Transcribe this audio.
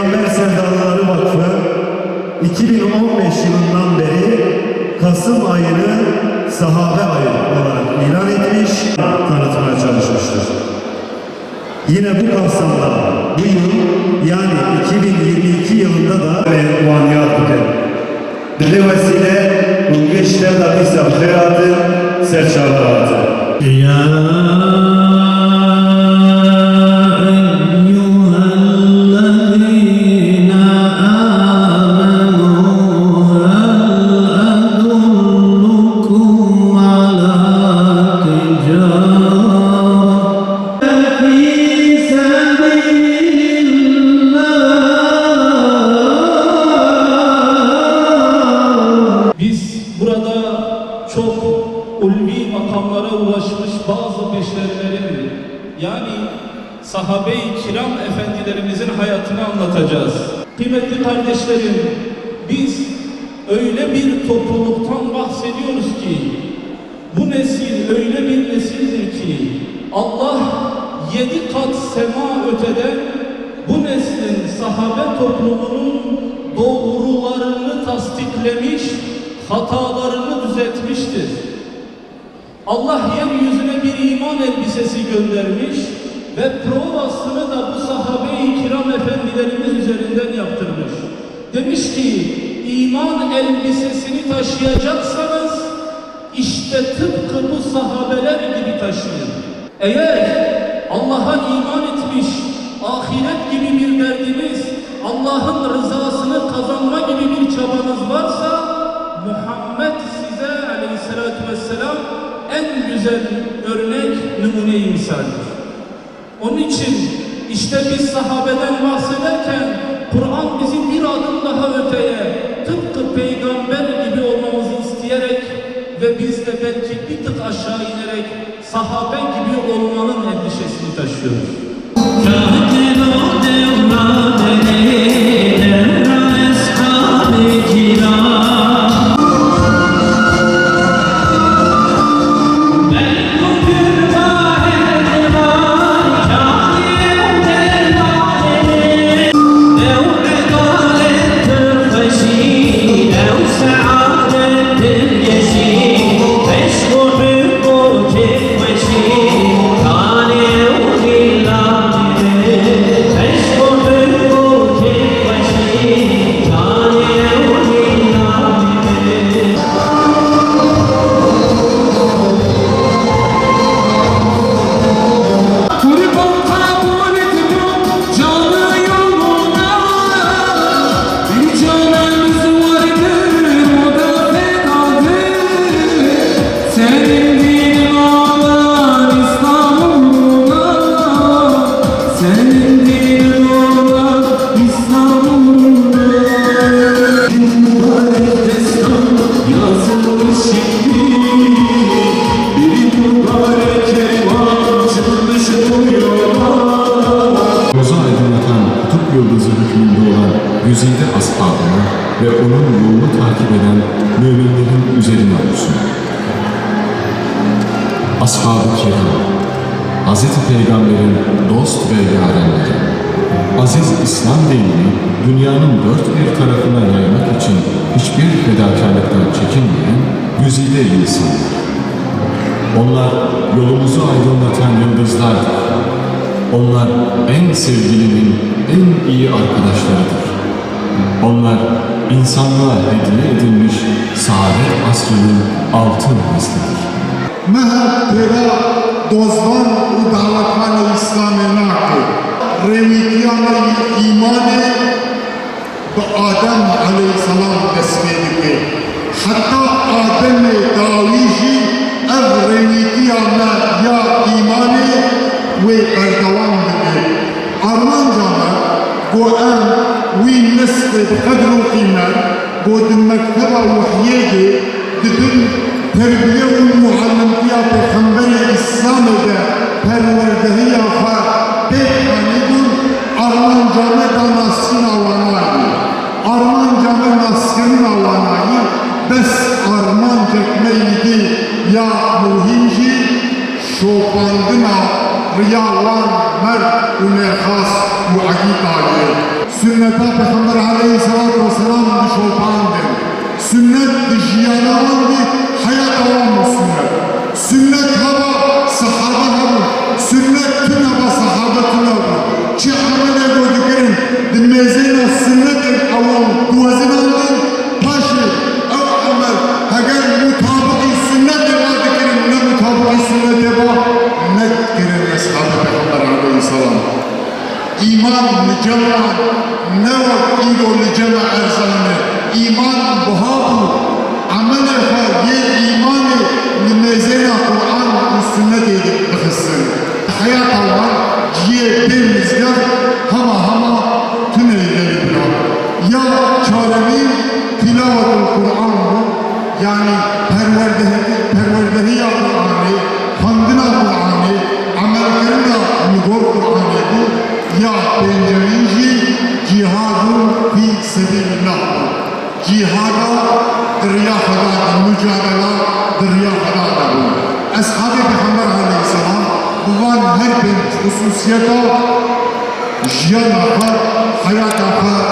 Peygamber Sevdalıları Vakfı 2015 yılından beri Kasım ayını sahabe ayı olarak ilan etmiş, tanıtmaya çalışmıştır. Yine bu kapsamda bu yıl yani 2022 yılında da muaniyat bugün. Dili vesile bu geçler da biz yaptığıratı, serçalatı. Çok ulvi makamlara ulaşmış bazı beşerlerin, yani sahabe-i kiram efendilerimizin hayatını anlatacağız. Kıymetli kardeşlerim, biz öyle bir topluluktan bahsediyoruz ki, bu nesil öyle bir nesildir ki, Allah 7 kat sema öteden bu neslin sahabe toplumunun doğrularını tasdiklemiş, hatalarını düzeltmiştir. Allah yeryüzüne bir iman elbisesi göndermiş ve provasını da bu sahabe-i kiram efendilerimiz üzerinden yaptırmış. Demiş ki, iman elbisesini taşıyacaksanız işte tıpkı bu sahabeler gibi taşıyın. Eğer Allah'a iman etmiş, ahiret gibi bir derdiniz, Allah'ın rızasını kazanma gibi bir çabanız varsa, Muhammed size aleyhissalatü vesselam en güzel örnek, numune-i misaldir. Onun için işte biz sahabeden bahsederken Kur'an bizi bir adım daha öteye, tıpkı peygamber gibi olmamızı isteyerek ve biz de belki bir tık aşağı inerek sahabe gibi olmanın endişesini taşıyoruz. Yıldızı hükmünde olan güzide ashabına ve onun yolunu takip eden müminlerin üzerine olsun. Ashab-ı kiram, Hz. Peygamber'in dost ve yarenleri, aziz İslam dinini dünyanın dört bir tarafına yaymak için hiçbir fedakarlıktan çekinmeyen güzide insanlar. Onlar yolumuzu aydınlatan yıldızlardır. Onlar en sevgilinin en iyi arkadaşlarıdır. Onlar insanlığa hediye edilmiş saadet asrının altın neslidir. Meher tera dozvan u davakan İslam'ı nakı, revitiyanı imanı ve Adem aleyhisselam desmediki. Hatta Adem-i davişi ev revitiyanı ya imanı ve erdevam dedi. Armanca'da bu en ve nesli kadru kıymet bu din mekteba vahyedi dibin terbiye ve muallimtiya Peygamberi İslam'da perverdehiya fa peygamberin Armanca'da da nasıl avanayı Armanca'da nasıl avanayı bes Armanca meydi ya muhimci şopandına riyavan mert u nehas u agitayı sünneta Peygamber aleyhissalatu vesselam dişopandır. Sünnet dişiyanavandır, hayat avamı sünnet. Sünnet hava, sahaba hava. Sünnet tüm hava, sahaba tüm hava. Çi amele gördüklerin, dinmezeyna sünnet avam, duvazinandın, başı, ev amel, eğer mutabık-i sünnet evadiklerin, ne mutabık-i sünnet eva, ne girin ashab-ı Peygamber aleyhissalam. İman licema, ne vak ido licema erzanı, iman buhabu, amel efa, ye imanı, nimezeyna Kur'an ve sünnet edip bıkısın. Hayat Allah, ye bir mizgah, hama tüneyleri bırak. Ya çaremi tilavetul Kur'an bu, yani perverdehi ya Kur'an'ı, handına Kur'an'ı, amellerine nigor Kur'an'ı bu, ya Benjaminci cihadun fi sebilillah. Cihada derya hada, mücadele derya hada bu. Ashab-ı Peygamber aleyhisselam buvan her bir hususiyeta jiyan akar, hayat akar,